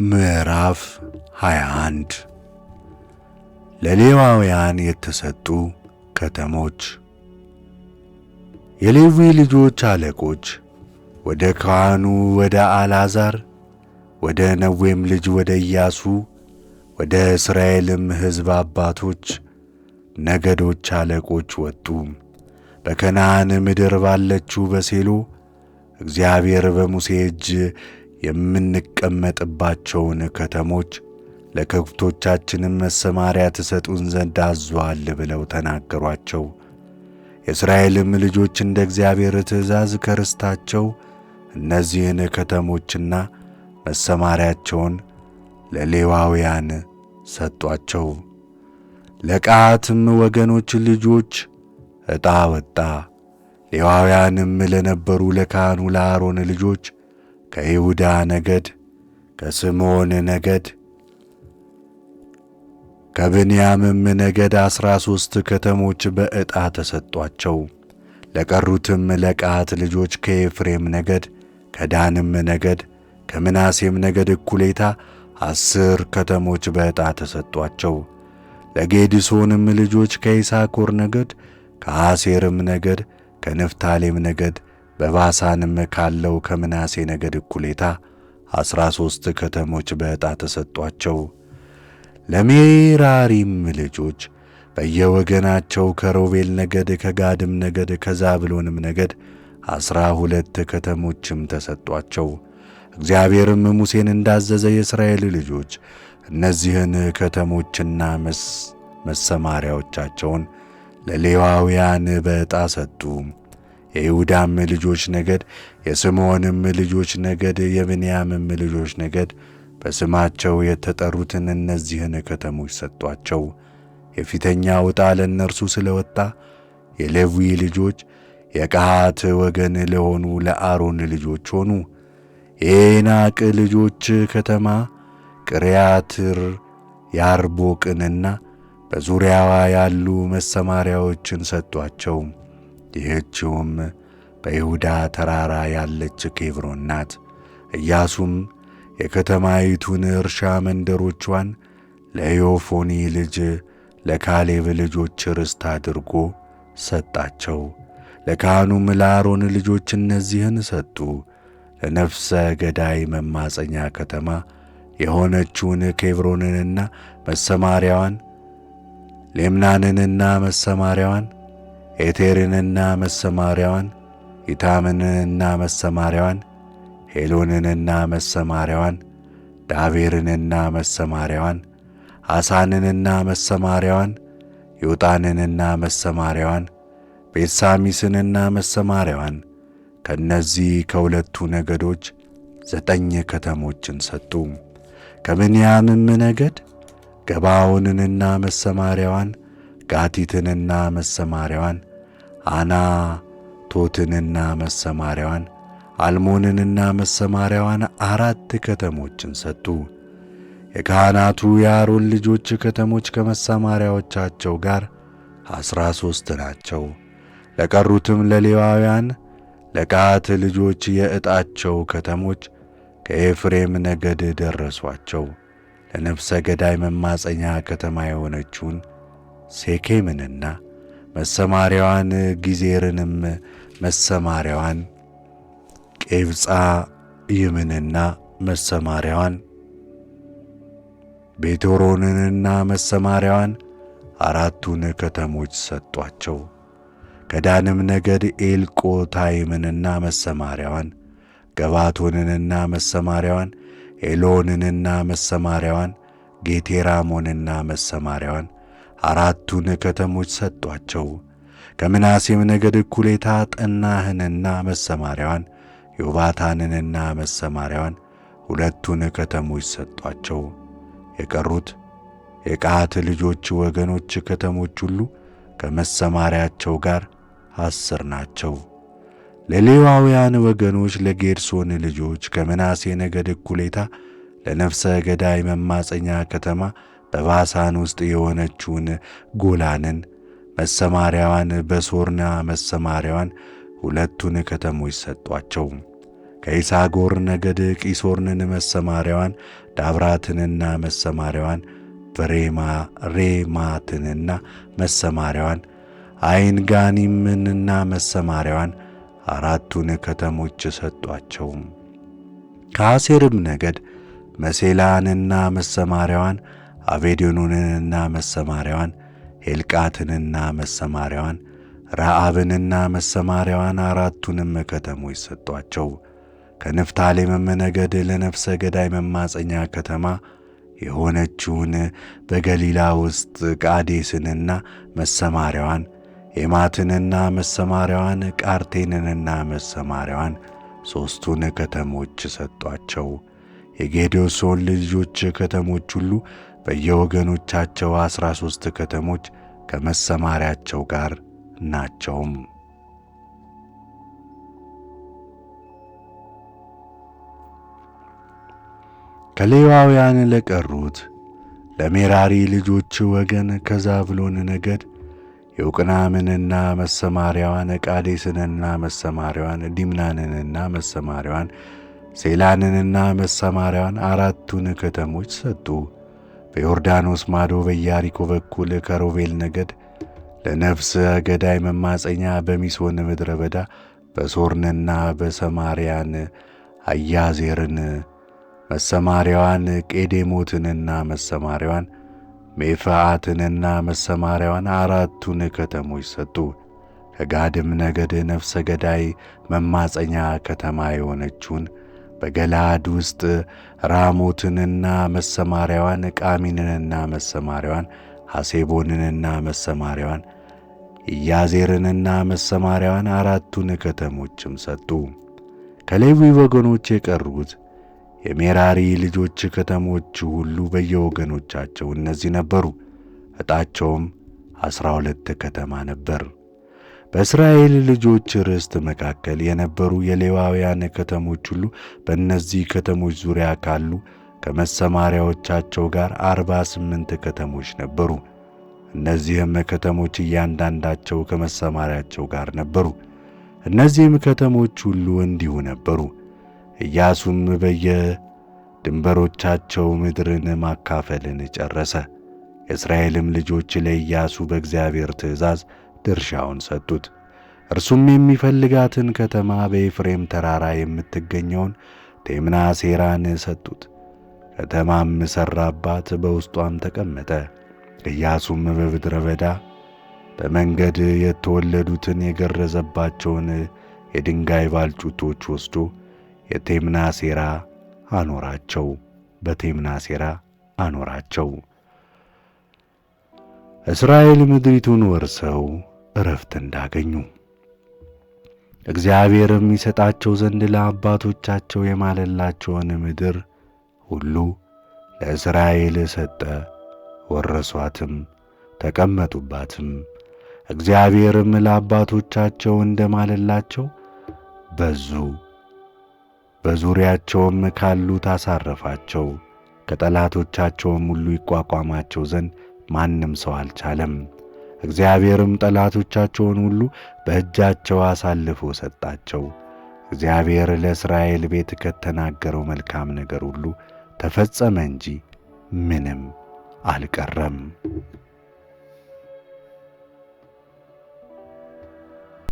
ምዕራፍ 21 ለሌዋውያን የተሰጡ ከተሞች። የሌዊ ልጆች አለቆች ወደ ካህኑ ወደ አልዓዛር ወደ ነዌም ልጅ ወደ ኢያሱ ወደ እስራኤልም ሕዝብ አባቶች ነገዶች አለቆች ወጡ። በከነዓን ምድር ባለችው በሴሎ እግዚአብሔር በሙሴ እጅ የምንቀመጥባቸውን ከተሞች ለከብቶቻችንም መሰማሪያ ትሰጡን ዘንድ አዟል ብለው ተናገሯቸው። የእስራኤልም ልጆች እንደ እግዚአብሔር ትእዛዝ ከርስታቸው እነዚህን ከተሞችና መሰማሪያቸውን ለሌዋውያን ሰጧቸው። ለቀዓትም ወገኖች ልጆች ዕጣ ወጣ። ሌዋውያንም ለነበሩ ለካህኑ ለአሮን ልጆች ከይሁዳ ነገድ፣ ከስምዖን ነገድ፣ ከብንያምም ነገድ 13 ከተሞች በዕጣ ተሰጧቸው። ለቀሩትም ለቀዓት ልጆች ከኤፍሬም ነገድ፣ ከዳንም ነገድ፣ ከምናሴም ነገድ እኩሌታ 10 ከተሞች በዕጣ ተሰጧቸው። ለጌድሶንም ልጆች ከይሳኮር ነገድ፣ ከአሴርም ነገድ፣ ከንፍታሌም ነገድ በባሳንም ካለው ከምናሴ ነገድ እኩሌታ 13 ከተሞች በዕጣ ተሰጧቸው። ለሜራሪም ልጆች በየወገናቸው ከሮቤል ነገድ፣ ከጋድም ነገድ፣ ከዛብሎንም ነገድ 12 ከተሞችም ተሰጧቸው። እግዚአብሔርም ሙሴን እንዳዘዘ የእስራኤል ልጆች እነዚህን ከተሞችና መሰማሪያዎቻቸውን ለሌዋውያን በዕጣ ሰጡ። የይሁዳም ልጆች ነገድ፣ የስምዖንም ልጆች ነገድ፣ የብንያምም ልጆች ነገድ በስማቸው የተጠሩትን እነዚህን ከተሞች ሰጧቸው። የፊተኛው ዕጣ ለእነርሱ ስለወጣ የሌዊ ልጆች የቀዓት ወገን ለሆኑ ለአሮን ልጆች ሆኑ። የዔናቅ ልጆች ከተማ ቅርያትር ያርቦቅንና በዙሪያዋ ያሉ መሰማሪያዎችን ሰጧቸው። ይህችውም በይሁዳ ተራራ ያለች ኬብሮን ናት። ኢያሱም የከተማይቱን እርሻ መንደሮቿን ለዮፎኒ ልጅ ለካሌብ ልጆች ርስት አድርጎ ሰጣቸው። ለካህኑም ለአሮን ልጆች እነዚህን ሰጡ። ለነፍሰ ገዳይ መማፀኛ ከተማ የሆነችውን ኬብሮንንና መሰማሪያዋን፣ ሌምናንንና መሰማሪያዋን፣ ኤቴርንና መሰማሪያዋን፣ ኢታምንና መሰማሪያዋን፣ ሄሎንንና መሰማሪያዋን፣ ዳቤርንና መሰማሪያዋን፣ አሳንንና መሰማሪያዋን፣ ዮጣንንና መሰማሪያዋን፣ ቤትሳሚስንና መሰማሪያዋን ከእነዚህ ከሁለቱ ነገዶች 9 ከተሞችን ሰጡ። ከብንያምም ነገድ ገባዖንንና መሰማሪያዋን፣ ጋቲትንና መሰማሪያዋን፣ ዓናቶትንና መሰማሪያዋን፣ አልሞንንና መሰማሪያዋን 4 ከተሞችን ሰጡ። የካህናቱ የአሮን ልጆች ከተሞች ከመሰማሪያዎቻቸው ጋር 13 ናቸው። ለቀሩትም ለሌዋውያን ለቀዓት ልጆች የዕጣቸው ከተሞች ከኤፍሬም ነገድ ደረሷቸው። ለነፍሰ ገዳይ መማፀኛ ከተማ የሆነችውን ሴኬምንና መሰማሪያዋን፣ ጊዜርንም መሰማሪያዋን፣ ቄብጻይምንና መሰማሪያዋን፣ ቤትሖሮንንና መሰማሪያዋን 4ቱን ከተሞች ሰጧቸው። ከዳንም ነገድ ኤልቆታይምንና መሰማሪያዋን፣ ገባቶንንና መሰማሪያዋን፣ ኤሎንንና መሰማሪያዋን፣ ጌቴራሞንና መሰማሪያዋን 4ቱን ከተሞች ሰጧቸው። ከምናሴም ነገድ እኩሌታ ጠናህንና መሰማሪያዋን፣ ዮባታንንና መሰማሪያዋን 2ቱን ከተሞች ሰጧቸው። የቀሩት የቀዓት ልጆች ወገኖች ከተሞች ሁሉ ከመሰማሪያቸው ጋር 10 ናቸው። ለሌዋውያን ወገኖች ለጌድሶን ልጆች ከምናሴ ነገድ እኩሌታ ለነፍሰ ገዳይ መማፀኛ ከተማ በባሳን ውስጥ የሆነችውን ጎላንን መሰማሪያዋን፣ በሶርና መሰማሪያዋን 2ቱን ከተሞች ሰጧቸው። ከይሳኮር ነገድ ቂሶርንን መሰማሪያዋን፣ ዳብራትንና መሰማሪያዋን፣ ሬማትንና መሰማሪያዋን፣ አይንጋኒምንና መሰማሪያዋን አራቱን ከተሞች ሰጧቸው። ከአሴርም ነገድ መሴላንና መሰማሪያዋን፣ አቤዴኖንንና መሰማሪያዋን፣ ሄልቃትንና መሰማሪያዋን፣ ረአብንና መሰማሪያዋን አራቱንም ከተሞች ሰጧቸው። ከንፍታሌምም ነገድ ለነፍሰ ገዳይ መማፀኛ ከተማ የሆነችውን በገሊላ ውስጥ ቃዴስንና መሰማሪያዋን፣ ኤማትንና መሰማሪያዋን፣ ቃርቴንንና መሰማሪያዋን ሦስቱን ከተሞች ሰጧቸው። የጌዴሶን ልጆች ከተሞች ሁሉ በየወገኖቻቸው 13 ከተሞች ከመሰማሪያቸው ጋር ናቸውም። ከሌዋውያን ለቀሩት ለሜራሪ ልጆች ወገን ከዛብሎን ነገድ ዮቅናምንና መሰማሪያዋን፣ ቃዴስንና መሰማሪያዋን፣ ዲምናንንና መሰማሪያዋን፣ ሴላንንና መሰማሪያዋን አራቱን ከተሞች ሰጡ። በዮርዳኖስ ማዶ በኢያሪኮ በኩል ከሮቤል ነገድ ለነፍሰ ገዳይ መማፀኛ በሚሶን ምድረ በዳ በሶርንና በሰማርያን አያዜርን መሰማሪያዋን፣ ቄዴሞትንና መሰማሪያዋን፣ ሜፍዓትንና መሰማሪያዋን አራቱን ከተሞች ሰጡ። ከጋድም ነገድ ነፍሰ ገዳይ መማፀኛ ከተማ የሆነችውን በገላድ ውስጥ ራሞትንና መሰማሪያዋን፣ ቃሚንንና መሰማሪያዋን፣ ሐሴቦንንና መሰማሪያዋን፣ ኢያዜርንና መሰማሪያዋን አራቱን ከተሞችም ሰጡ። ከሌዊ ወገኖች የቀሩት የሜራሪ ልጆች ከተሞች ሁሉ በየወገኖቻቸው እነዚህ ነበሩ። ዕጣቸውም 12 ከተማ ነበር። በእስራኤል ልጆች ርስት መካከል የነበሩ የሌዋውያን ከተሞች ሁሉ በእነዚህ ከተሞች ዙሪያ ካሉ ከመሰማሪያዎቻቸው ጋር 48 ከተሞች ነበሩ። እነዚህም ከተሞች እያንዳንዳቸው ከመሰማሪያቸው ጋር ነበሩ። እነዚህም ከተሞች ሁሉ እንዲሁ ነበሩ። ኢያሱም በየድንበሮቻቸው ምድርን ማካፈልን ጨረሰ። የእስራኤልም ልጆች ለኢያሱ በእግዚአብሔር ትእዛዝ ድርሻውን ሰጡት። እርሱም የሚፈልጋትን ከተማ በኤፍሬም ተራራ የምትገኘውን ቴምናሴራን ሰጡት። ከተማም ሠራባት፣ በውስጧም ተቀመጠ። ኢያሱም በምድረ በዳ በመንገድ የተወለዱትን የገረዘባቸውን የድንጋይ ባልጩቶች ወስዶ የቴምናሴራ አኖራቸው፣ በቴምናሴራ አኖራቸው። እስራኤል ምድሪቱን ወርሰው ዕረፍት እንዳገኙ እግዚአብሔርም ይሰጣቸው ዘንድ ለአባቶቻቸው የማለላቸውን ምድር ሁሉ ለእስራኤል ሰጠ። ወረሷትም፣ ተቀመጡባትም። እግዚአብሔርም ለአባቶቻቸው እንደማለላቸው በዙ። በዙሪያቸውም ካሉት አሳረፋቸው። ከጠላቶቻቸውም ሁሉ ይቋቋማቸው ዘንድ ማንም ሰው አልቻለም። እግዚአብሔርም ጠላቶቻቸውን ሁሉ በእጃቸው አሳልፎ ሰጣቸው። እግዚአብሔር ለእስራኤል ቤት ከተናገረው መልካም ነገር ሁሉ ተፈጸመ እንጂ ምንም አልቀረም።